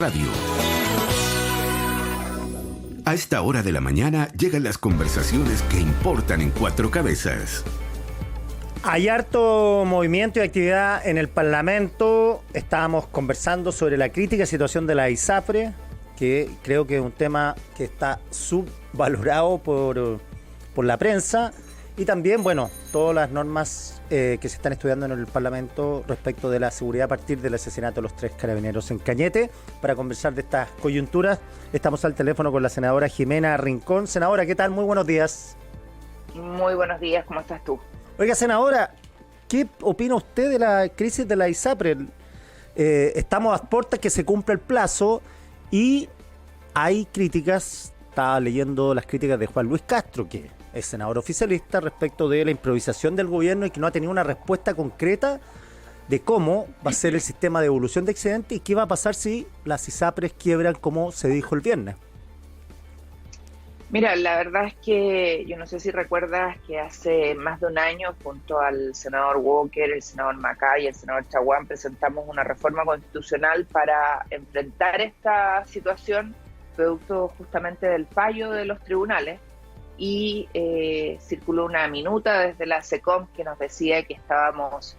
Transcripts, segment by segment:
Radio. A esta hora de la mañana llegan las conversaciones que importan en Cuatro Cabezas. Hay harto movimiento y actividad en el Parlamento. Estábamos conversando sobre la crítica situación de la ISAPRE, que creo que es un tema que está subvalorado por la prensa. Y también, bueno, todas las normas que se están estudiando en el Parlamento respecto de la seguridad a partir del asesinato de los 3 carabineros en Cañete. Para conversar de estas coyunturas, estamos al teléfono con la senadora Jimena Rincón. Senadora, ¿qué tal? Muy buenos días. Muy buenos días, ¿cómo estás tú? Oiga, senadora, ¿qué opina usted de la crisis de la ISAPRE? Estamos a puertas que se cumpla el plazo y hay críticas, estaba leyendo las críticas de Juan Luis Castro, que es senador oficialista, respecto de la improvisación del gobierno y que no ha tenido una respuesta concreta de cómo va a ser el sistema de devolución de excedentes y qué va a pasar si las ISAPRES quiebran, como se dijo el viernes. Mira, la verdad es que yo no sé si recuerdas que hace más de un año, junto al senador Walker, el senador Macay y el senador Chaguán, presentamos una reforma constitucional para enfrentar esta situación, producto justamente del fallo de los tribunales. Y circuló una minuta desde la SECOM que nos decía que estábamos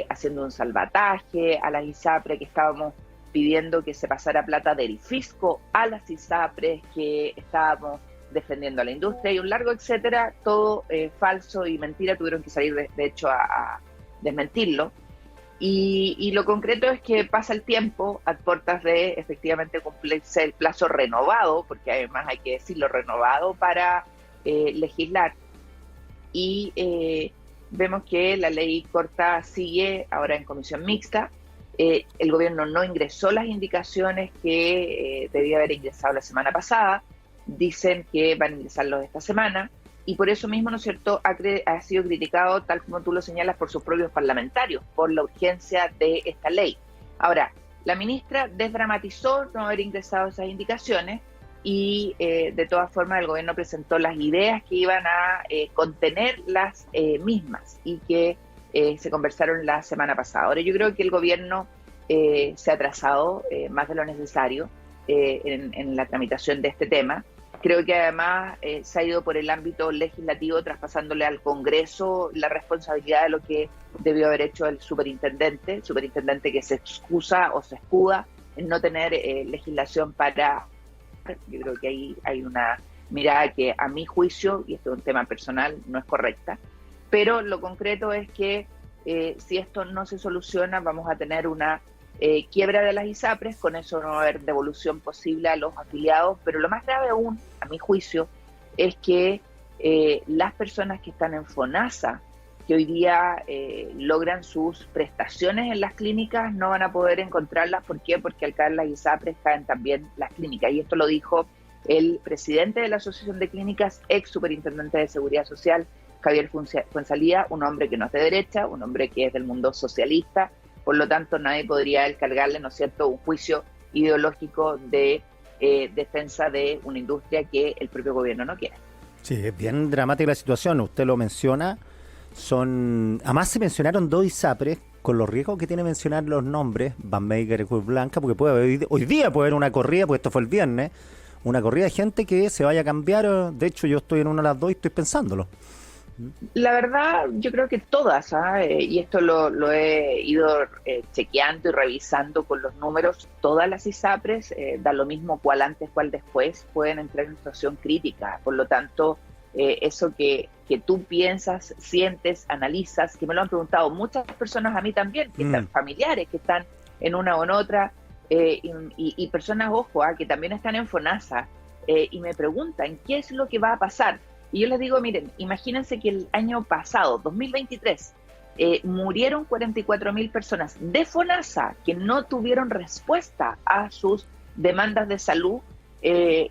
haciendo un salvataje a las ISAPRES, que estábamos pidiendo que se pasara plata del fisco a las ISAPRES, que estábamos defendiendo a la industria y un largo etcétera, todo falso y mentira. Tuvieron que salir de hecho a desmentirlo. Y lo concreto es que pasa el tiempo a puertas de efectivamente cumplirse el plazo renovado, porque además hay que decirlo, renovado para legislar, y vemos que la ley corta sigue ahora en comisión mixta. El gobierno no ingresó las indicaciones que debía haber ingresado la semana pasada. Dicen que van a ingresarlos esta semana y por eso mismo, ¿no es cierto?, ha sido criticado, tal como tú lo señalas, por sus propios parlamentarios, por la urgencia de esta ley. Ahora, la ministra desdramatizó no haber ingresado esas indicaciones y de todas formas el gobierno presentó las ideas que iban a contener las mismas y que se conversaron la semana pasada. Ahora yo creo que el gobierno se ha atrasado más de lo necesario en la tramitación de este tema. Creo que además se ha ido por el ámbito legislativo, traspasándole al Congreso la responsabilidad de lo que debió haber hecho el superintendente que se excusa o se escuda en no tener legislación para... Yo creo que ahí hay una mirada que a mi juicio, y esto es un tema personal, no es correcta, pero lo concreto es que si esto no se soluciona vamos a tener una quiebra de las ISAPRES, con eso no va a haber devolución posible a los afiliados, pero lo más grave aún, a mi juicio, es que las personas que están en FONASA, que hoy día logran sus prestaciones en las clínicas, no van a poder encontrarlas. ¿Por qué? Porque al caer las ISAPRES caen también las clínicas. Y esto lo dijo el presidente de la Asociación de Clínicas, ex superintendente de Seguridad Social, Javier Fuenzalía, un hombre que no es de derecha, un hombre que es del mundo socialista. Por lo tanto, nadie podría cargarle, ¿no es cierto?, un juicio ideológico de defensa de una industria que el propio gobierno no quiere. Sí, es bien dramática la situación, usted lo menciona. Además se mencionaron 2 ISAPRES con los riesgos que tiene mencionar los nombres, Banmaker y Cruz Blanca, porque hoy día puede haber una corrida, porque esto fue el viernes, una corrida de gente que se vaya a cambiar. De hecho, yo estoy en una de las 2 y estoy pensándolo. La verdad, yo creo que todas, y esto lo he ido chequeando y revisando con los números, todas las ISAPRES, da lo mismo cuál antes, cuál después, pueden entrar en situación crítica. Por lo tanto, eso que tú piensas, sientes, analizas, que me lo han preguntado muchas personas a mí también, que están familiares, que están en una o en otra, y personas, ojo, que también están en FONASA, y me preguntan qué es lo que va a pasar. Y yo les digo, miren, imagínense que el año pasado, 2023, murieron 44.000 personas de FONASA que no tuvieron respuesta a sus demandas de salud.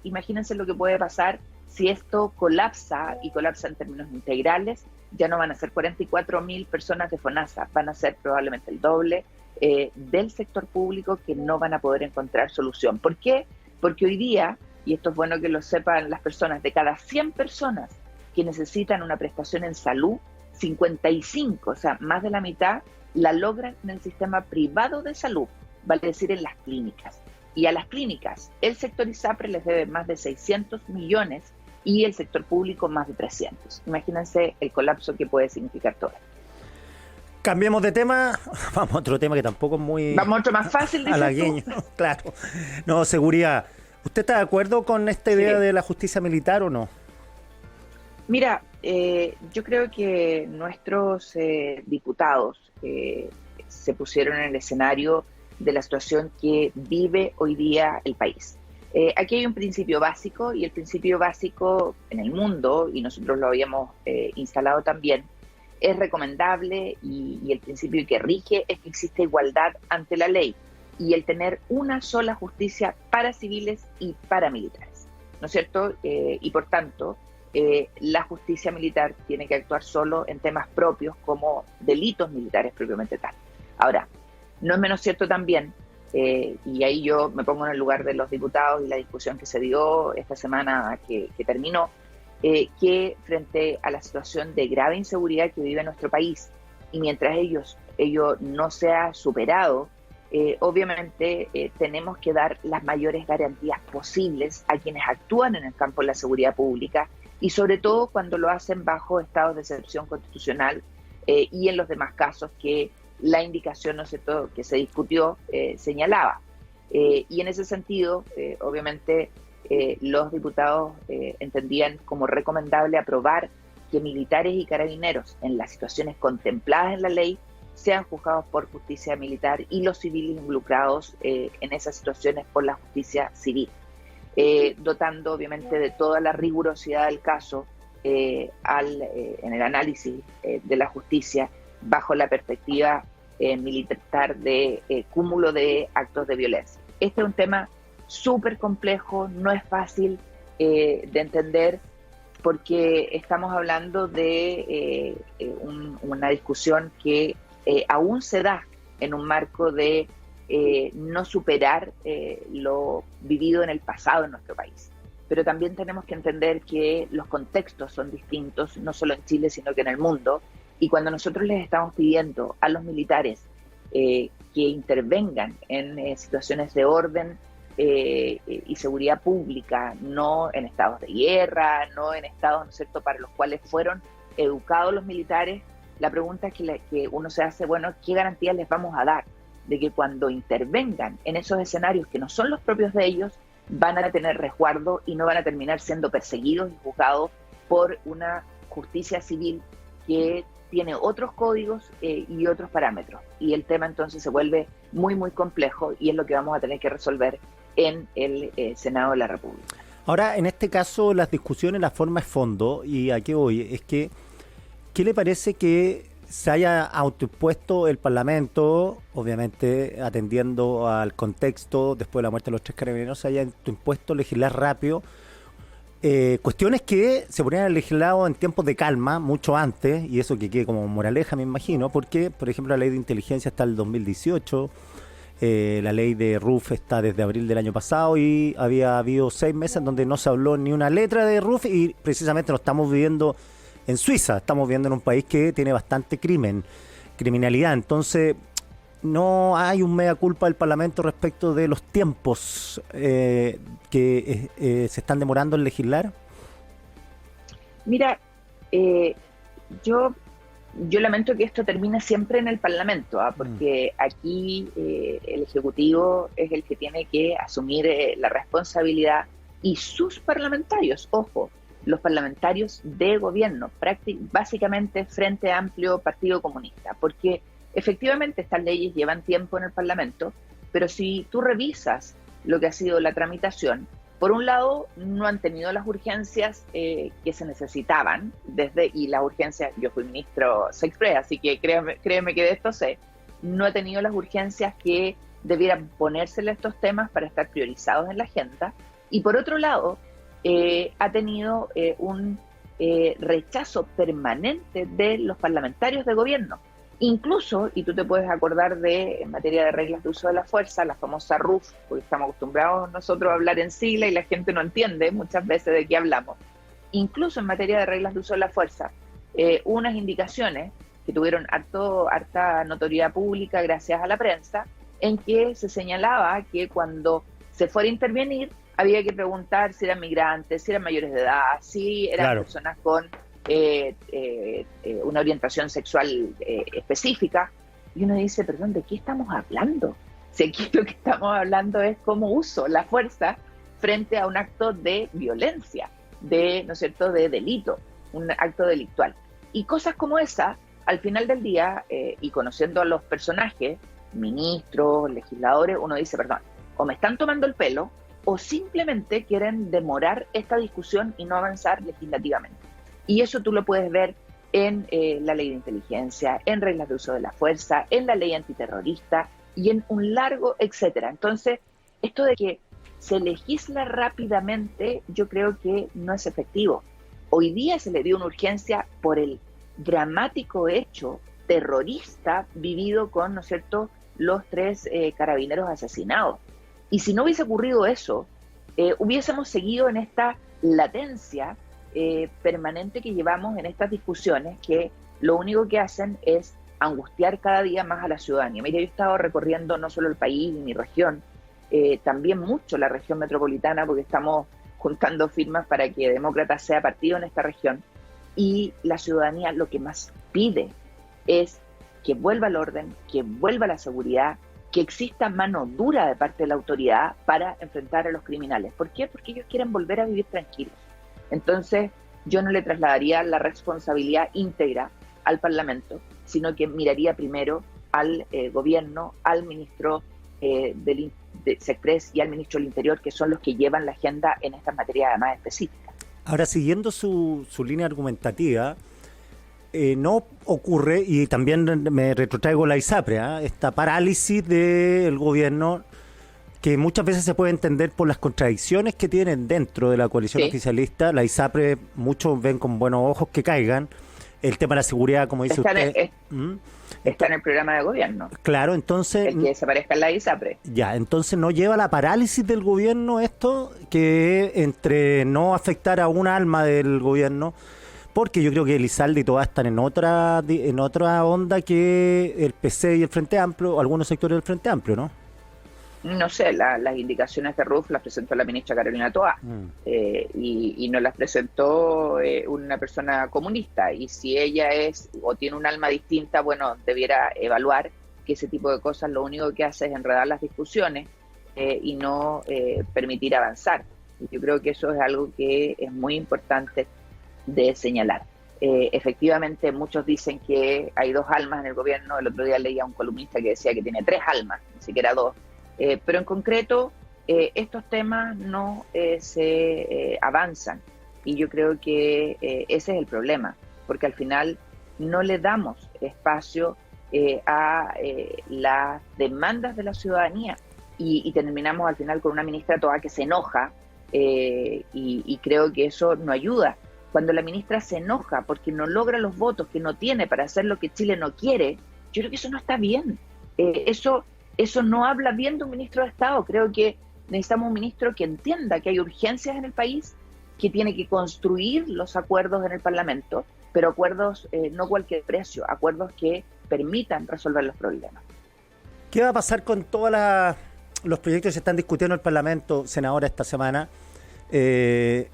Imagínense lo que puede pasar si esto colapsa, y colapsa en términos integrales. Ya no van a ser 44.000 personas de FONASA, van a ser probablemente el doble del sector público, que no van a poder encontrar solución. ¿Por qué? Porque hoy día, y esto es bueno que lo sepan las personas, de cada 100 personas que necesitan una prestación en salud, 55, o sea, más de la mitad, la logran en el sistema privado de salud, vale decir, en las clínicas. Y a las clínicas, el sector ISAPRE les debe más de 600 millones y el sector público más de 300. Imagínense el colapso que puede significar todo esto. Cambiemos de tema, vamos a otro tema que tampoco es muy... Vamos a otro más fácil, halagueño, claro. No, seguridad. ¿Usted está de acuerdo con esta idea de la justicia militar o no? Mira, yo creo que nuestros diputados se pusieron en el escenario de la situación que vive hoy día el país. Aquí hay un principio básico, y el principio básico en el mundo, y nosotros lo habíamos instalado también, es recomendable, y el principio que rige es que existe igualdad ante la ley y el tener una sola justicia para civiles y para militares, ¿no es cierto? Y por tanto, la justicia militar tiene que actuar solo en temas propios como delitos militares propiamente tal. Ahora, no es menos cierto también, y ahí yo me pongo en el lugar de los diputados y la discusión que se dio esta semana que terminó, que frente a la situación de grave inseguridad que vive nuestro país, y mientras ello no sea superado, obviamente tenemos que dar las mayores garantías posibles a quienes actúan en el campo de la seguridad pública, y sobre todo cuando lo hacen bajo estados de excepción constitucional y en los demás casos que la indicación, ¿no es cierto?, que se discutió señalaba. Y en ese sentido, obviamente, los diputados entendían como recomendable aprobar que militares y carabineros en las situaciones contempladas en la ley sean juzgados por justicia militar y los civiles involucrados en esas situaciones por la justicia civil, dotando obviamente de toda la rigurosidad del caso en el análisis de la justicia bajo la perspectiva militar de cúmulo de actos de violencia. Este es un tema súper complejo, no es fácil de entender, porque estamos hablando de una discusión que aún se da en un marco de no superar lo vivido en el pasado en nuestro país. Pero también tenemos que entender que los contextos son distintos, no solo en Chile, sino que en el mundo. Y cuando nosotros les estamos pidiendo a los militares que intervengan en situaciones de orden y seguridad pública, no en estados de guerra, no en estados, ¿no es cierto?, para los cuales fueron educados los militares, la pregunta es que uno se hace, bueno, ¿qué garantías les vamos a dar de que cuando intervengan en esos escenarios que no son los propios de ellos, van a tener resguardo y no van a terminar siendo perseguidos y juzgados por una justicia civil que tiene otros códigos y otros parámetros? Y el tema entonces se vuelve muy, muy complejo, y es lo que vamos a tener que resolver en el Senado de la República. Ahora, en este caso, las discusiones, la forma es fondo, y a qué voy, es que, ¿qué le parece que se haya autoimpuesto el Parlamento, obviamente atendiendo al contexto, después de la muerte de los 3 carabineros, se haya autoimpuesto legislar rápido cuestiones que se podrían haber legislado en tiempos de calma, mucho antes, y eso que quede como moraleja, me imagino, porque, por ejemplo, la ley de inteligencia está del 2018, la ley de RUF está desde abril del año pasado, y había habido 6 meses en donde no se habló ni una letra de RUF, y precisamente lo estamos viviendo en Suiza, estamos viviendo en un país que tiene bastante criminalidad. Entonces, no hay un mea culpa del Parlamento respecto de los tiempos que se están demorando en legislar. Mira, yo lamento que esto termine siempre en el Parlamento, porque aquí el Ejecutivo es el que tiene que asumir la responsabilidad, y sus parlamentarios, ojo, los parlamentarios de gobierno, básicamente Frente Amplio, Partido Comunista, porque efectivamente estas leyes llevan tiempo en el Parlamento, pero si tú revisas lo que ha sido la tramitación, por un lado no han tenido las urgencias que se necesitaban, y las urgencias, yo fui ministro Sexpress, así que créeme que de esto sé, no ha tenido las urgencias que debieran ponérsele a estos temas para estar priorizados en la agenda, y por otro lado ha tenido un rechazo permanente de los parlamentarios de gobierno. Incluso, y tú te puedes acordar en materia de reglas de uso de la fuerza, la famosa RUF, porque estamos acostumbrados nosotros a hablar en sigla y la gente no entiende muchas veces de qué hablamos. Incluso en materia de reglas de uso de la fuerza, unas indicaciones que tuvieron harta notoriedad pública gracias a la prensa, en que se señalaba que cuando se fuera a intervenir, había que preguntar si eran migrantes, si eran mayores de edad, si eran personas con una orientación sexual específica. Y uno dice, perdón, ¿de qué estamos hablando? Si aquí lo que estamos hablando es cómo uso la fuerza frente a un acto de violencia, ¿no es cierto?, de delito, un acto delictual. Y cosas como esa, al final del día, y conociendo a los personajes, ministros, legisladores, uno dice, perdón, o me están tomando el pelo, o simplemente quieren demorar esta discusión y no avanzar legislativamente. Y eso tú lo puedes ver en la ley de inteligencia, en reglas de uso de la fuerza, en la ley antiterrorista y en un largo etcétera. Entonces, esto de que se legisla rápidamente, yo creo que no es efectivo. Hoy día se le dio una urgencia por el dramático hecho terrorista vivido con, ¿no es cierto?, los 3 carabineros asesinados. Y si no hubiese ocurrido eso, hubiésemos seguido en esta latencia permanente que llevamos en estas discusiones, que lo único que hacen es angustiar cada día más a la ciudadanía. Mira, yo he estado recorriendo no solo el país y mi región, también mucho la región metropolitana, porque estamos juntando firmas para que Demócrata sea partido en esta región, y la ciudadanía lo que más pide es que vuelva el orden, que vuelva la seguridad, que exista mano dura de parte de la autoridad para enfrentar a los criminales. ¿Por qué? Porque ellos quieren volver a vivir tranquilos. Entonces, yo no le trasladaría la responsabilidad íntegra al Parlamento, sino que miraría primero al gobierno, al ministro de SECPRES y al ministro del Interior, que son los que llevan la agenda en estas materias además específicas. Ahora, siguiendo su línea argumentativa, no ocurre, y también me retrotraigo la ISAPRE, esta parálisis del gobierno, que muchas veces se puede entender por las contradicciones que tienen dentro de la coalición oficialista. La ISAPRE, muchos ven con buenos ojos que caigan. El tema de la seguridad, como dice usted... Está en el programa de gobierno. Claro, entonces... El que desaparezca la ISAPRE. Ya, entonces no lleva la parálisis del gobierno esto, que entre no afectar a un alma del gobierno, porque yo creo que Elizalde y todas están en otra onda que el PC y el Frente Amplio, o algunos sectores del Frente Amplio, ¿no? No sé, las indicaciones de RUF las presentó la ministra Carolina Toá, y no las presentó una persona comunista, y si ella es o tiene un alma distinta, bueno, debiera evaluar que ese tipo de cosas lo único que hace es enredar las discusiones y no permitir avanzar. Y yo creo que eso es algo que es muy importante de señalar. Efectivamente, muchos dicen que hay 2 almas en el gobierno. El otro día leía a un columnista que decía que tiene 3 almas, ni siquiera 2. Pero en concreto, estos temas no se avanzan, y yo creo que ese es el problema, porque al final no le damos espacio a las demandas de la ciudadanía, y terminamos al final con una ministra toda que se enoja, y creo que eso no ayuda. Cuando la ministra se enoja porque no logra los votos que no tiene para hacer lo que Chile no quiere, yo creo que eso no está bien. Eso no habla bien de un ministro de Estado. Creo que necesitamos un ministro que entienda que hay urgencias en el país, que tiene que construir los acuerdos en el Parlamento, pero acuerdos no cualquier precio, acuerdos que permitan resolver los problemas. ¿Qué va a pasar con todos los proyectos que se están discutiendo en el Parlamento, senadora, esta semana?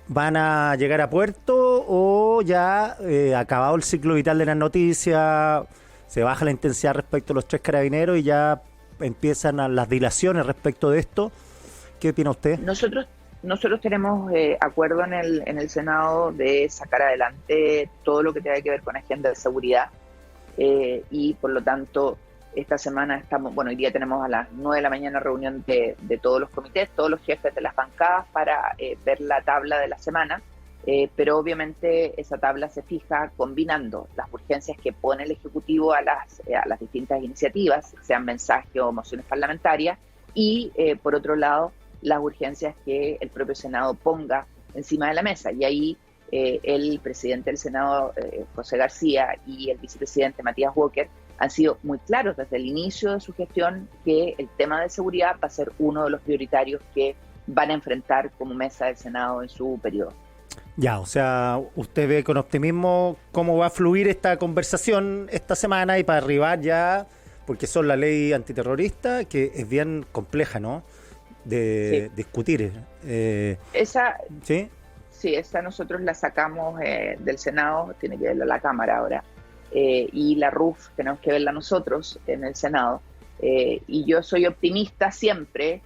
¿Van a llegar a puerto o ya acabado el ciclo vital de las noticias, se baja la intensidad respecto a los 3 carabineros y ya empiezan las dilaciones respecto de esto? ¿Qué opina usted? Nosotros tenemos acuerdo en el Senado de sacar adelante todo lo que tenga que ver con agenda de seguridad, y por lo tanto esta semana hoy día tenemos a las 9 de la mañana reunión de todos los comités, todos los jefes de las bancadas para ver la tabla de la semana, pero obviamente esa tabla se fija combinando las urgencias que pone el Ejecutivo a las distintas iniciativas, sean mensajes o mociones parlamentarias, y por otro lado las urgencias que el propio Senado ponga encima de la mesa. Y ahí el presidente del Senado, José García, y el vicepresidente Matías Walker han sido muy claros desde el inicio de su gestión que el tema de seguridad va a ser uno de los prioritarios que van a enfrentar como mesa del Senado en su periodo. Ya, o sea, usted ve con optimismo cómo va a fluir esta conversación esta semana, y para arribar ya, porque son la ley antiterrorista, que es bien compleja, ¿no? de discutir. Esa, ¿Sí? sí, esa nosotros la sacamos del Senado, tiene que verla la Cámara ahora, y la RUF tenemos que verla nosotros en el Senado. Y yo soy optimista siempre,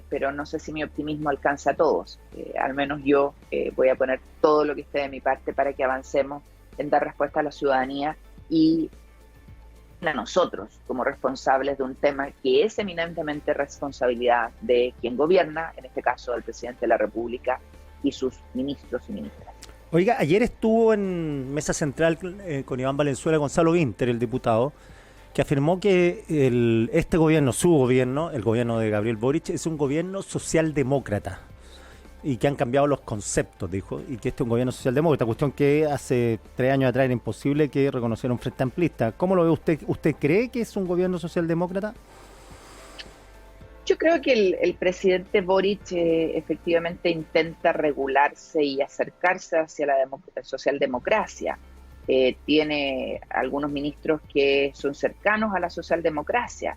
pero no sé si mi optimismo alcanza a todos. Al menos yo voy a poner todo lo que esté de mi parte para que avancemos en dar respuesta a la ciudadanía y a nosotros como responsables de un tema que es eminentemente responsabilidad de quien gobierna, en este caso del presidente de la República y sus ministros y ministras. Oiga, ayer estuvo en Mesa Central con Iván Valenzuela Gonzalo Vinter, el diputado, que afirmó que este gobierno, su gobierno, el gobierno de Gabriel Boric, es un gobierno socialdemócrata y que han cambiado los conceptos, dijo, y que este es un gobierno socialdemócrata, cuestión que hace 3 años atrás era imposible que reconociera un frente amplista. ¿Cómo lo ve usted? ¿Usted cree que es un gobierno socialdemócrata? Yo creo que el presidente Boric efectivamente intenta regularse y acercarse hacia la socialdemocracia. Tiene algunos ministros que son cercanos a la socialdemocracia.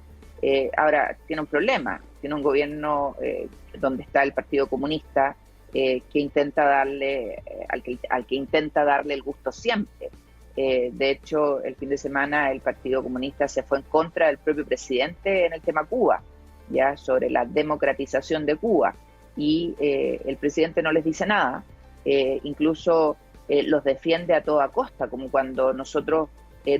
Ahora, tiene un problema. Tiene un gobierno donde está el Partido Comunista que intenta darle, al que intenta darle el gusto siempre. De hecho, el fin de semana el Partido Comunista se fue en contra del propio presidente en el tema Cuba, ya sobre la democratización de Cuba, y el presidente no les dice nada, incluso los defiende a toda costa, como cuando nosotros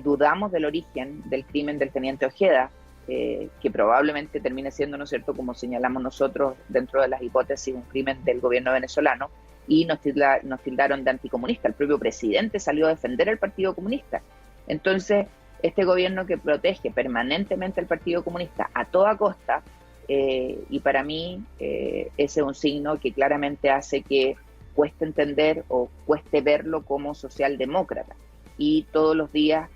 dudamos del origen del crimen del teniente Ojeda, que probablemente termine siendo, ¿no es cierto?, como señalamos nosotros dentro de las hipótesis, un crimen del gobierno venezolano, y nos tildaron de anticomunista. El propio presidente salió a defender al Partido Comunista. Entonces, este gobierno que protege permanentemente al Partido Comunista a toda costa, y para mí ese es un signo que claramente hace que cueste entender o cueste verlo como socialdemócrata. Y todos los días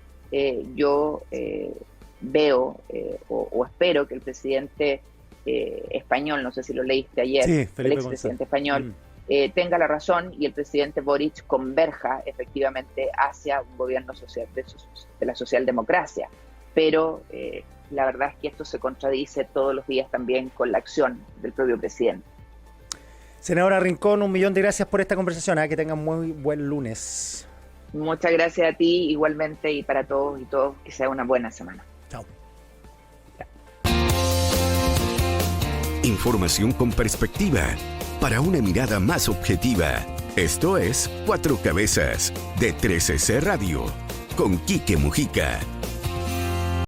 yo veo o espero que el presidente español, no sé si lo leíste ayer, sí, el expresidente español, tenga la razón y el presidente Boric converja efectivamente hacia un gobierno social de la socialdemocracia. Pero la verdad es que esto se contradice todos los días también con la acción del propio presidente. Senadora Rincón, 1.000.000 de gracias por esta conversación. Que tengan muy buen lunes. Muchas gracias a ti igualmente y para todos y todos que sea una buena semana. Chao. Información con perspectiva, para una mirada más objetiva. Esto es Cuatro Cabezas, de 13C Radio, con Quique Mujica.